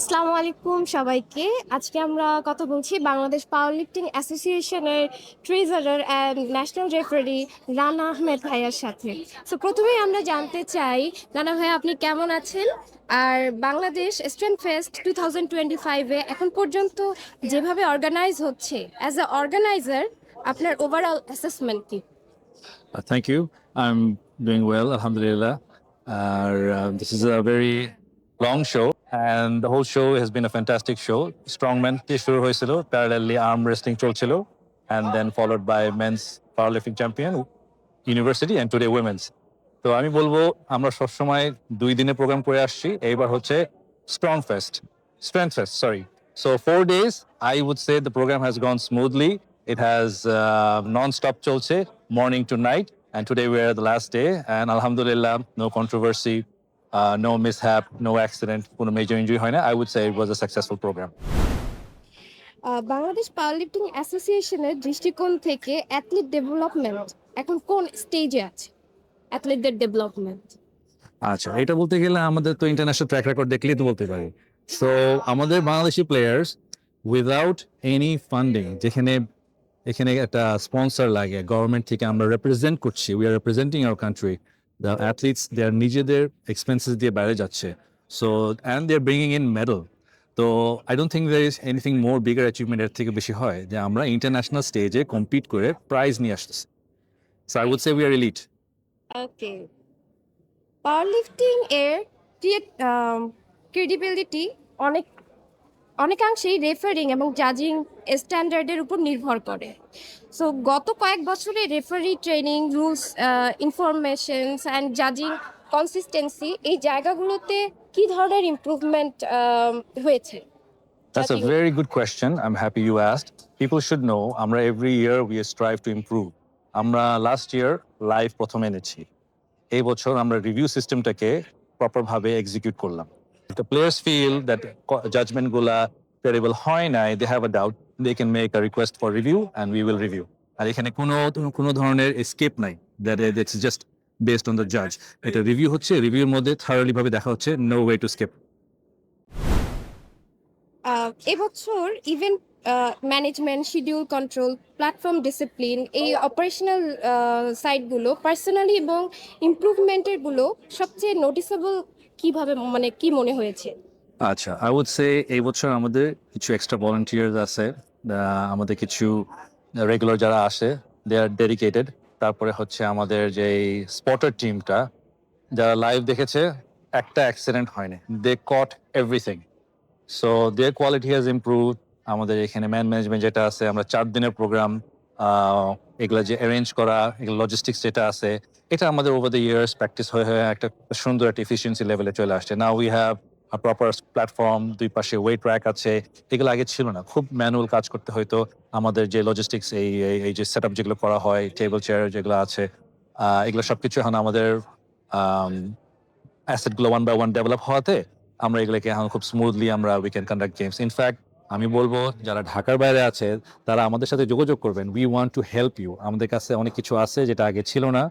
আসসালামু আলাইকুম সবাইকে। আজকে আমরা কথা বলছি বাংলাদেশ পাওয়ার লিফটিং অ্যাসোসিয়েশনের treasurer and national referee Rana Ahmed ভাইয়ার সাথে। সো প্রথমেই আমরা জানতে চাই, রানা ভাইয়া আপনি কেমন আছেন? আর বাংলাদেশ স্ট্রেন্থ ফেস্ট 2025-এ এখন পর্যন্ত যেভাবে অর্গানাইজ হচ্ছে, অ্যাজ আ অর্গানাইজার আপনার ওভারঅল অ্যাসেসমেন্ট কি? Thank you. I'm doing well, Alhamdulillah. This is a very long show, and the whole show has been a fantastic show. Strongman দিয়ে শুরু হয়েছিল, parallelly arm wrestling চলছিল, and then followed by men's powerlifting champion, university, and today women's. তো আমি বলবো আমরা সবসময় 2 দিনে প্রোগ্রাম করে আসছি। এইবার হচ্ছে strength fest, sorry. So 4 days, I would say the program has gone smoothly. It has non-stop চলছে, morning to night, and today we are the last day, and alhamdulillah, no controversy, no mishap, no accident, কোনো major injury হয় না. I would say it was a successful program. Bangladesh power lifting অ্যাসোসিয়েশনের দৃষ্টিকোণ থেকে athlete development এখন কোন স্টেজে আছে? অ্যাথলিটদের ডেভেলপমেন্ট। আচ্ছা, এটা বলতে গেলে আমাদের তো ইন্টারন্যাশনাল ট্র্যাক রেকর্ড দেখলেই তো বলতে পারি। সো আমাদের Bangladeshi players without any funding, যেখানে এখানে একটা স্পন্সর লাগে গভর্নমেন্ট থেকে, আমরা রিপ্রেজেন্ট করছি, we are representing our country, the athletes they are নিজেদের এক্সপেন্সেস দিয়ে বাইরে যাচ্ছে। So and they are bringing in medal. তো I don't think there is anything more bigger achievement এর থেকে বেশি হয় যে আমরা ইন্টারন্যাশনাল স্টেজে কম্পিট করে প্রাইজ নিয়ে আসতেছি। So I would say we are elite. Okay, power lifting এর ক্রেডিবিলিটি অনেক অনেকাংশেই রেফারিং এবং জাজিং স্ট্যান্ডার্ডের উপর নির্ভর করে। সো গত কয়েক বছরে referee training, rules, informations and জাজিং কনসিস্টেন্সি এই জায়গাগুলোতে কি ধরনের ইমপ্রুভমেন্ট হয়েছে? That's a very good question. I'm happy you asked. People should know, আমরা every year we strive to improve. আমরা last year live প্রথম এনেছি। এই বছর আমরা রিভিউ সিস্টেমটাকে প্রপার ভাবে এক্সিকিউট করলাম। The players feel that judgment গুলা credible হয় নাই, they have a doubt, they can make a request for review and we will review. আর এখানে কোনো ধরনের এসকেপ নাই, that it's just based on the judge. এটা রিভিউ হচ্ছে, রিভিউর মধ্যে থারলি ভাবে দেখা হচ্ছে, no way to skip. এবছর event management, schedule control, platform discipline, এই অপারেশনাল সাইডগুলো পার্সোনালি এবং ইমপ্রুভমেন্টের গুলো সবচেয়ে নোটিসেবল কিভাবে, মানে কি মনে হয়েছে? আচ্ছা, আই উড সে এই বছর আমাদের কিছু এক্সট্রা ভলান্টিয়ার্স আছে, আমাদের কিছু রেগুলার যারা আসে, দে আর ডেডিকেটেড। তারপরে হচ্ছে আমাদের যে স্পটার টিমটা, যারা লাইভ দেখেছে, একটা অ্যাক্সিডেন্ট হয়নি, they caught everything. So their quality has improve. আমাদের এখানে ম্যান ম্যানেজমেন্ট যেটা আছে, আমরা 4 দিনের প্রোগ্রাম, এগুলো যে অ্যারেঞ্জ করা, এগুলো লজিস্টিক্স যেটা আছে, এটা আমাদের ওভার দ্য ইয়ার্স প্র্যাকটিস হয়ে হয়ে একটা সুন্দর একটা এফিসিয়েন্সি লেভেলে চলে আসছে। Now we have a proper platform, 2 পাশে ওয়েট র্যাক আছে, এগুলো আগে ছিল না, খুব ম্যানুয়াল কাজ করতে হয়তো। আমাদের যে লজিস্টিক্স, এই যে সেট আপ যেগুলো করা হয়, টেবিল চেয়ার যেগুলো আছে, এগুলো সবকিছু এখন আমাদের অ্যাসেটগুলো 1 by 1 ডেভেলপ হওয়াতে আমরা এগুলোকে এখন খুব স্মুথলি আমরা we can conduct games. In fact আমি বলবো যারা ঢাকার বাইরে আছে তারা আমাদের সাথে যোগাযোগ করবেন। We want to help you. আমাদের কাছে অনেক কিছু আছে যেটা আগে ছিল না।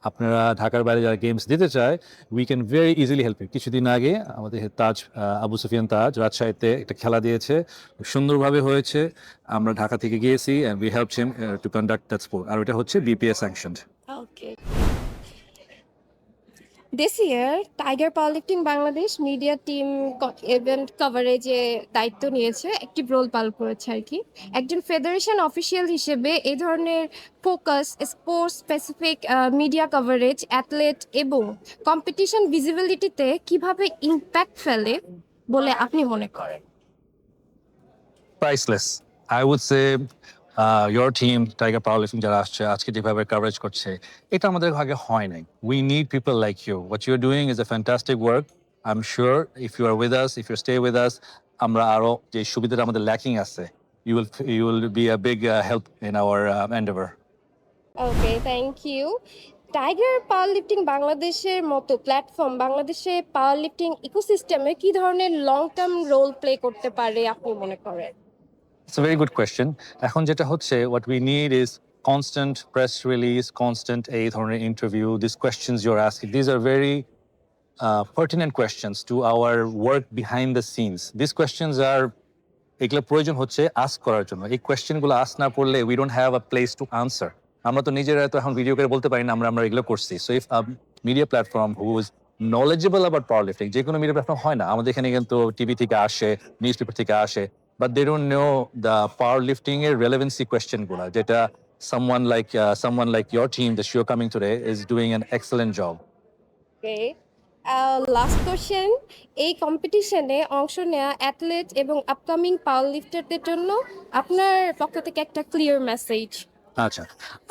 আপনারা ঢাকার বাইরে যারা গেমস দিতে চায়, we can very easily help you. কিছুদিন আগে আমাদের তাজ, আবু সুফিয়ান তাজ রাজশাহীতে একটা খেলা দিয়েছে, সুন্দরভাবে হয়েছে। আমরা ঢাকা থেকে গিয়েছি and we help him to conduct that sport. আর ওটা হচ্ছে BPS sanctioned. Okay, this year tiger powerlifting Bangladesh media team event কভারেজে দায়িত্ব নিয়েছে, অ্যাক্টিভ রোল পালন করেছে আর কি। একজন ফেডারেশন অফিসিয়াল হিসেবে এই ধরনের focus, sports specific media coverage athlete এবং কম্পিটিশন ভিজিবিলিটিতে কিভাবে ইম্প্যাক্ট ফেলে বলে আপনি মনে করেন? Priceless. I would say your team, Tiger Powerlifting যারা আসছে আজকে যেভাবে কভারেজ করছে, এটা আমাদের আগে হয় নাই। We need people like you. What you're doing is a fantastic work. I'm sure if you are with us, if you stay with us, আমরা আরো যে সুবিধাটা আমাদের ল্যাকিং আছে, you will be a big help in our endeavor. Okay, thank you. Tiger Powerlifting বাংলাদেশের মতো platform বাংলাদেশে powerlifting ইকোসিস্টেমে কি ধরনের লং টার্ম রোল প্লে করতে পারে আপনি মনে করেন? It's a very good question. এখন যেটা হচ্ছে, what we need is constant press release, constant এই ধরনের interview, these questions you're asking, these are very pertinent questions to our work behind the scenes. These questions are এগুলো প্রয়োজন হচ্ছে ask করার জন্য। এই কোয়েশ্চেনগুলো আস্ক না করলে we don't have a place to answer. আমরা তো নিজেরা তো এখন ভিডিও করে বলতে পারি না আমরা আমরা এগুলো করছি। So if media platform who is knowledgeable about power lifting, যে কোনো মিডিয়া প্ল্যাটফর্ম হয় না, আমাদের এখানে কিন্তু টিভি থেকে আসে, নিউজ পেপার থেকে আসে, but they don't know the power lifting এর রেলেভেন্সি কোয়েশ্চেনগুলো, যেটা someone like your team that you're coming today is doing an excellent job. Okay, last question, এই কম্পিটিশনে অংশ নেওয়া অ্যাথলেট এবং আপকামিং পাওয়ার লিফটারদের জন্য আপনার পক্ষ থেকে একটা ক্লিয়ার মেসেজ। আচ্ছা,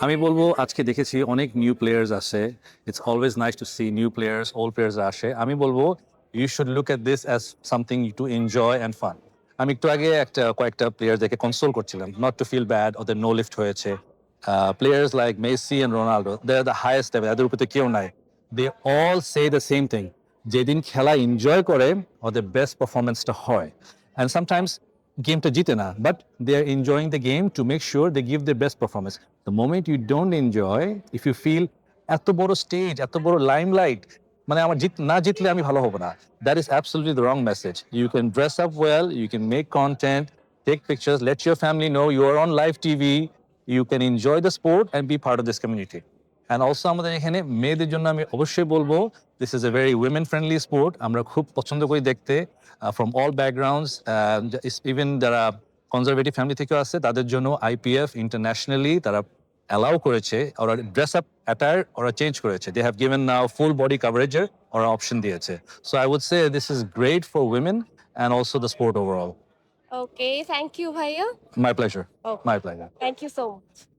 আমি বলবো আজকে দেখেছি অনেক নিউ প্লেয়ার্স আসে। It's always nice to see new players, old players আসে। আমি বলবো you should look at this as something to enjoy and fun. আমি একটু আগে কয়েকটা প্লেয়ারদেরকে কনসোল করছিলাম, নট টু ফিল ব্যাড, ওদের নো লিফট হয়েছে। Players like Messi and Ronaldo, they are the highest level, এদের উপরে কেউ নাই। They all say the same thing, যেদিন খেলা এনজয় করে ওদের বেস্ট পারফরমেন্সটা হয়। অ্যান্ড সামটাইমস গেমটা জিতে না, but they are enjoying the game to make sure they give the best performance. The moment you don't enjoy, if you feel এত বড় স্টেজ, এত বড় লাইমলাইট, মানে আমার না জিতলে আমি ভালো হবো না, that is absolutely the wrong message. You can dress up well, you can make content, take pictures, let your family know you are on live TV, you can enjoy the sport and be part of this community. And also আমাদের এখানে মেয়েদের জন্য আমি অবশ্যই বলবো, this is a very women friendly sport, আমরা খুব পছন্দ করি দেখতে, from all backgrounds, even যারা কনজারভেটিভ ফ্যামিলি থেকেও আছে তাদের জন্য IPF ইন্টারন্যাশনালি তারা অ্যালাউ করেছে, ওরা ড্রেস আপ অ্যাটায়ার ওরা চেঞ্জ করেছে, they have given now full body কাভারেজের ওরা অপশন দিয়েছে। So I would say this is great for women and also the sport overall. Okay, thank you ভাইয়া। My pleasure. Okay. My pleasure. Thank you so much.